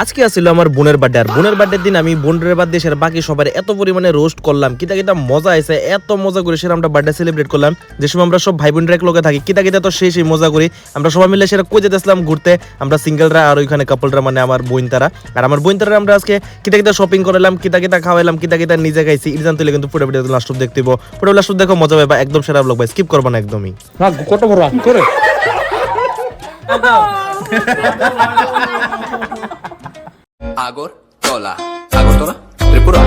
আজকে আসছিল আমার বোনের বার্থডে আর বোনের বার্থডের দিন আমি বোনের বার্থডে সেরা বাকি সবার এত পরিমাণে রোস্ট করলাম কিতা কিতা মজা আছে এত মজা করে সেরা আমরা বার্থডে সেলিব্রেট করলাম যে সময় আমরা সব ভাই বোনের এক লোকে থাকি কিতা কিতা তো সেই মজা করি আমরা সবাই মিলে সেরা কই যেতেছিলাম ঘুরতে আমরা সিঙ্গেলরা আর ওইখানে কাপলরা মানে আমার বোন তারা আর আমার বোন তারা আমরা আজকে কিতা কিতা শপিং করলাম কিতা কিতা খাওয়াইলাম কিতা কিতা নিজে খাইছি ইরজান তুলে কিন্তু পুরো ভিডিও লাস্ট দেখতে দিব পুরো লাস্ট দেখো মজা পাবে একদম সেরা ব্লগ ভাই স্কিপ করবা না একদমই কত বড় করে Agartala Tripura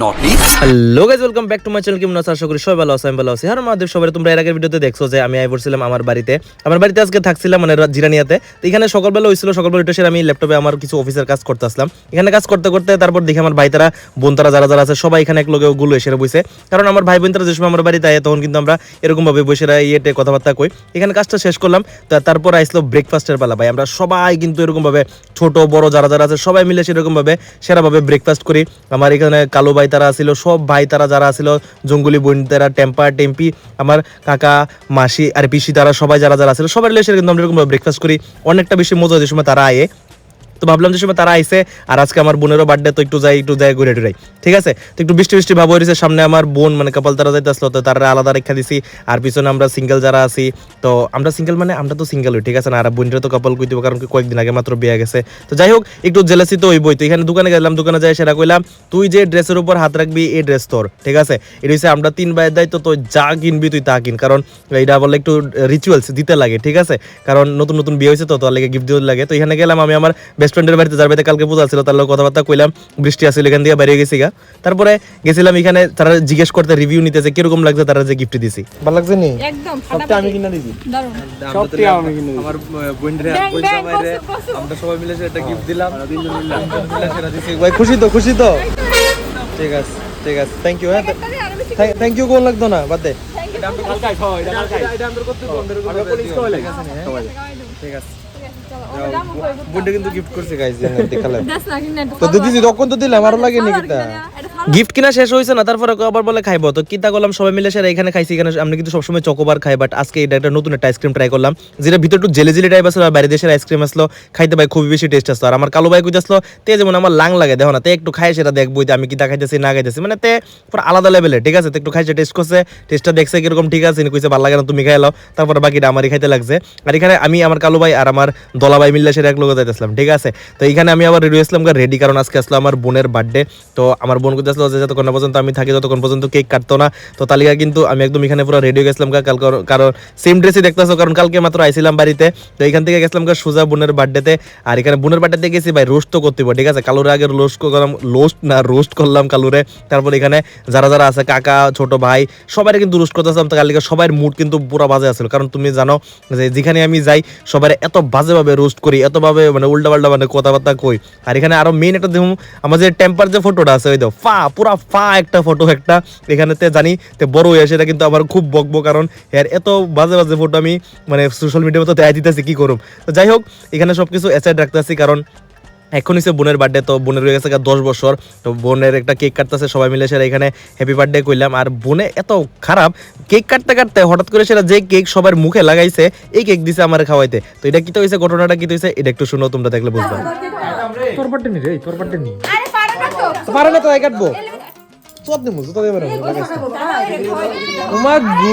north east. Hello guys welcome back to my channel. কেমন আছো? আশা করি সবাই ভালো আছো, আমি ভালো আছি। আর মাদের সবাই তোমরা এর আগের ভিডিওতে দেখছো যে আমি আই পড়ছিলাম আমার বাড়িতে আজকে থাকছিলাম মানে জিরানিয়াতে। তো এখানে সকালবেলা হইছিল, সকালবেলা উঠে আমি ল্যাপটপে আমার কিছু অফিসের কাজ করতে আসলাম। এখানে কাজ করতে করতে তারপর দেখি আমার ভাই তারা বোন তারা যারা যারা আছে সবাই এখানে এক লগে গুলো এসে বসে, কারণ আমার ভাই বোন তারা যে সময় আমার বাড়িতে আয় তখন কিন্তু আমরা এরকম ভাবে বসে ইয়েতে কথাবার্তা কই। এখানে কাজটা শেষ করলাম, তারপর আসলো ব্রেকফাস্টের পালা। ভাই আমরা সবাই কিন্তু এরকম ভাবে ছোট বড় যারা যারা আছে সবাই মিলে সেরকম ভাবে সেরা ভাবে ব্রেকফাস্ট করি। আমার এখানে কালো ভাই তারা ছিল, সব ভাই তারা যারা ছিল, জঙ্গলি বোন তারা, টেম্পি, আমার কাকা মাসি আর পিসি তারা সবাই যারা যারা ছিল সবাই মিলে কিন্তু আমরা এরকম ব্রেকফাস্ট করি। অনেকটা বেশি মজা যে সময় তারা আয়ে। তো ভাবলাম যে সময় তারা আইসে আর আজকে আমার বোনেরও বার্থডে, তো একটু যাই ঘুরে টুরাই, ঠিক আছে। তো একটু বৃষ্টি ভাব হয়েছে, সামনে আমার বোন মানে কাপাল তারা যাইতে আসলো, তো তারা আলাদা রেখা দিছি। আর পিছনে আমরা সিঙ্গেল যারা আছি, তো আমরা সিঙ্গেল মানে আমরা তো সিঙ্গেল হই, ঠিক আছে না। আর বোনটা তো কাপাল কই দিব, কারণ কয়েকদিন আগে মাত্র বিয়ে গেছে। তো যাই হোক একটু জেলাসি তো ওই বই। তো এখানে দোকানে গেলাম, দোকানে যাই সেরা কইলাম তুই যে ড্রেসের উপর হাত রাখবি এই ড্রেস তোর, ঠিক আছে। এটা হচ্ছে আমরা 3 ভাইয়ের দায়িত্ব, তো যা কিনবি তুই তা কিন, কারণ এটা বলে একটু রিচুয়ালস দিতে লাগে, ঠিক আছে। কারণ নতুন বিয়ে হয়েছে তো তার লাগে গিফট দিতে লাগে। তো এখানে গেলাম আমি আমার বেস্ট ফ্রেন্ডের বাড়িতে, যার বাড়িতে কালকে পূজা ছিল, তার লোক কথাবার্তা কইলাম, বৃষ্টি আসছিল, এখান দিয়ে বেরিয়ে গেছি গা। তারপরে গেছিলাম এখানে, তারা জিজ্ঞেস করতে রিভিউ নিতেছে কিরকম লাগছে, তারা যে গিফট দিছি ভালো লাগছে নি একদম সবটা আমি কিনা দিছি দারুণ সবটা আমি কিনা দিছি আমার বোনরে পয়সা মাইরে আমরা সবাই মিলে সেটা গিফট দিলাম, তিনজন সেটা দিছি। ভাই খুশি তো ঠিক আছে থ্যাংক ইউ। হ্যাঁ থ্যাংক ইউ কোন লাগতো না বাদ দে, এটা আমরা কালকে খাও এটা কালকে এটা আমরা করতে বন্ধ করে আমরা পুলিশ কই লাগে সবাই ঠিক আছে। বোনটা কিন্তু গিফট করছে গাইস, জানেন দেখালাম দাস না কিনা তো দিদি তখন তো দিলাম, আরো লাগে নি কিতা গিফট কিনা শেষ হয়েছে না, তারপরে আবার বলে খাইবো। তো কিতা করলাম সবাই মিলে সেরা এখানে খাইছি। এখানে আমরা কিন্তু সবসময় চকোবার খাই, বাট আজকে এটা একটা নতুন একটা আইসক্রিম ট্রাই করলাম, যেটা ভিতর একটু জেলি টাইপ আসলো, আর বাইরে দেশের আইসক্রিম আসলো, খাইতে ভাই খুবই বেশি টেস্ট আসলো। আর আমার কালো ভাই কইতে আসলো তে যেমন আমার লাং লাগে দেখো না, তে একটু খাই সেটা দেখবো আমি কিতা খাইতেছি না খাইতেছি, মানে তে পুরো আলাদা লেভেলের, ঠিক আছে। তো একটু খাইছে, টেস্ট করছে, টেস্টটা দেখছে কিরকম ঠিক আছে, কইছে ভালো লাগে না তুমি খাই লাও, তারপরে বাকিটা আমারই খাইতে লাগছে। আর এখানে আমি আমার কালো ভাই আর আমার দলা ভাই মিললে সেটা এক লোক যাইতেছিলাম, ঠিক আছে। তো এখানে আমি আবার রেডি হয়েছিলাম রেডি, কারণ আজকে আসলো আমার বোনের বার্থডে। তো আমার বোন কইতে আসলো যে যতক্ষণ পর্যন্ত আমি থাকি ততক্ষণ পর্যন্ত কেক কাটতো না। তো তালিকা কিন্তু আমি একদম এখানে পুরো রেডি হয়ে গেছিলাম কালকে, কারণ সেম ড্রেসই দেখতেছো, কারণ কালকে মাত্র আইছিলাম বাড়িতে। তো এখান থেকে গেছিলাম সোজা বোনের বার্থডেতে। আর এখানে বোনের বার্থডেতে গেছি ভাই রোস্ট তো করতে হবে, ঠিক আছে। কালুরে আগে রোস্ট করলাম কালুরে। তারপর এখানে যারা যারা আছে কাকা ছোট ভাই সবাই কিন্তু রোস্ট করতেছিলাম। তো কালকে সবার মুড কিন্তু পুরো বাজে আসছিল, কারণ তুমি জানো যে যেখানে আমি যাই সবাই এত বাজেভাবে রোস্ট করি, এতভাবে মানে উল্টাপাল্টা মানে কথাবার্তা কই। আর এখানে আরো মেইন একটা দেখুন আমার যে টেম্পার যে ফটোটা আছে ওই দেখো পুরা একটা ফটো একটা এখানেতে জানি তে বড় হয়ে সেটা কিন্তু আমার খুব বকবো, কারণ এর এত বাজে ফটো আমি মানে সোশ্যাল মিডিয়ার মতো দেয় দিতেছি কি করুম। তো যাই হোক এখানে সবকিছু অ্যাসাইড রাখতেছি, কারণ এখন হচ্ছে বোনের বার্থডে। তো বোনের হয়ে গেছে 10 বছর। তো বোনের একটা কেক কাটতেছে সবাই মিলে সেটা এখানে হ্যাপি বার্থডে কইলাম। আর বোনে এত খারাপ, কেক কাটতে হঠাৎ করে সেটা যে কেক সবার মুখে লাগাইছে এই কেক দিছে আমার খাওয়াইতে। তো এটা কি তো হয়েছে, ঘটনাটা কি হয়েছে এটা একটু শুনো, তোমরা দেখলে বুঝবা। তোর বার্থডে নি রে তোর বার্থডে নি আরে পারে না তো পারে না তো আই কাটবো সব দিমু তো দেবে না লাগাইছে ওমা গু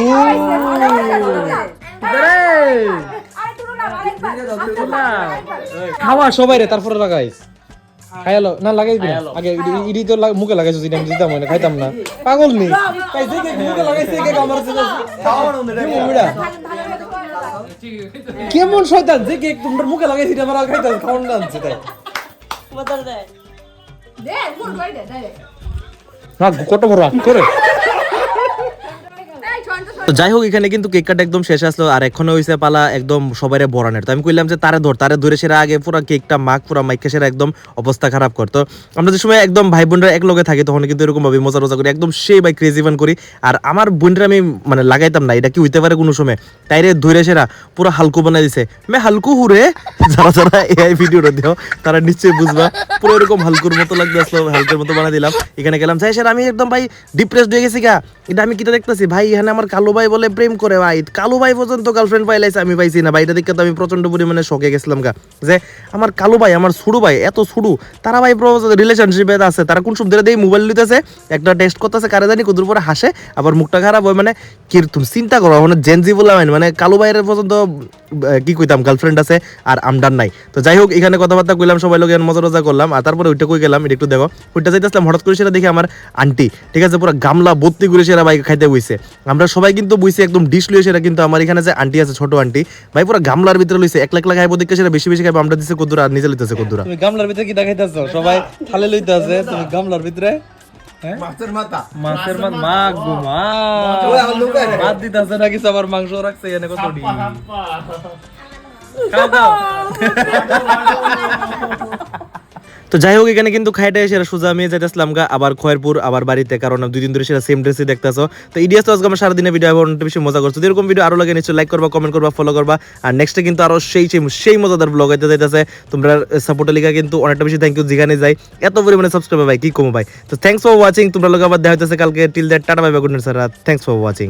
খাওয়া সবাই রে, তারপরে লাগাইস খাইলো না লাগাই দিন আগে ইডি তো মুখে লাগাইছো, যেটা আমি দিতাম না খাইতাম না, পাগল নি কাইছে কে মুখে লাগাইছে কে আমার সাথে খাওয়ানো না কেমন শয়তান যে কেক তোমার মুখে লাগাইছি এটা আমার খাইতাম খাওয়ানো না আনছে তাই বদল দে দে ফুল কই দে দে না কত বড় করে। তো যাই হোক এখানে কিন্তু কেক কাটা একদম শেষ আসলো, আর এখনো হইছে পালা একদম সবাইরে বরানের। তো আমি কইলাম যে তারে ধরে সেরা আগে পুরো কেকটা পুরো মাইকে সেরা একদম অবস্থা খারাপ করতো। আমরা যে সময় একদম ভাই বোনরা এক লগে থাকি তখন কিন্তু এরকম ভাবে মজা করি, একদম সেই ভাই ক্রেজি ফান করি। আর আমার বোনরা আমি মানে লাগাইতাম না, এটা কি হইতে পারে কোনো সময়, তাইরে ধরে সেরা পুরো হালকু বানাই দিছে। হালকু হুরে যারা এই ভিডিওটা দিও তারা নিশ্চয়ই বুঝবা, পুরো এরকম হালকুর মতো লাগতে আসলো, হালকুর মতো বানাই দিলাম। এখানে গেলাম যাই সেরা আমি একদম ভাই ডিপ্রেসড হয়ে গেছি গা, এটা আমি কিটা দেখতেছি ভাই এখানে আমার কালো ভাই বলে প্রেম করে ভাই, কালু ভাই পর্যন্ত গার্লফ্রেন্ড পাইলাইছে, আমি পাইছি না। ভাইটা দেখে তো আমি প্রচন্ড পরিমাণে শকে গেছিলাম গা, যে আমার কালু ভাই, আমার সুড়ু ভাই, এত সুড়ু, তারা ভাই রিলেশনশিপে আছে, তারা কোন সব দিয়ে মোবাইল নিতেছে, একটা টেস্ট করতেছে, কারে জানি কুদুর পরে হাসে, আবার মুখটা খারাপ হয়। মানে কি তুমি চিন্তা করো, মানে জেনজি বললাম মানে কালু ভাইয়ের পর্যন্ত কি কইতাম গার্লফ্রেন্ড আছে আর আমডার নাই। তো যাই হোক, এখানে কথাবার্তা কইলাম, সবাই লোক মজা টজা করলাম, আর তারপরে ওইটা কই গেলাম, এটা একটু দেখো, ওইটা যাইতেছিলাম, হঠাৎ করে সেটা দেখি আমার আন্টি, ঠিক আছে, পুরো গামলা ভর্তি করে সেরা ভাই খাইতে বইছে। আমরা সবাই কিন্তু বইছি একদম ডিশ লইয়ে, সেটা কিন্তু আমার এখানে যে আন্টি আছে, ছোট আন্টি, ভাই পুরো গামলার ভিতরে লইছে, এক লাখ খাইবো দেখে সেটা বেশি বেশি খাইবো, আমরা দিছে কদ্দুরা আর নিজে লইতেছে কদ্দুরা। তুমি গামলার ভিতরে কি দেখাইতেছো, সবাই থালে লইতে আছে, তুমি গামলার ভিতরে মাছের মাথা মা গো মা ভাত দিতেছে না কিছু, আবার মাংস রাখছে এনে কত ডি খাও খাও। তো যাই হোক, এখানে কিন্তু খাইটা এসে সোজা আমি যাইতেছিলাম গা আবার খয়েরপুর, আবার বাড়িতে, কারণ 2 দিন ধরে সেটা সেম ড্রেসই দেখতেছো। তো ইডিয়াস তো আজকে আমার সারাদিনে ভিডিও অনেক বেশি মজা করছো। এরকম ভিডিও আরো লাগে নিশ্চয়ই লাইক করবা, কমেন্ট করবা, ফলো করবা, আর নেক্সটে কিন্তু আরো সেই মজাদার ব্লগ হইতে যাইতেছে। তোমরা সাপোর্টের লিগা কিন্তু অনেকটা বেশি থ্যাংক ইউ, যেখানে যাই এত পরিমাণে সাবস্ক্রাইবার ভাই, কি কমো ভাই। তো থ্যাংকস ফর ওয়াচিং, তোমরা লোক আবার দেখা হইতেছে কালকে। Till that tata bye bye, good night sir, thanks for watching.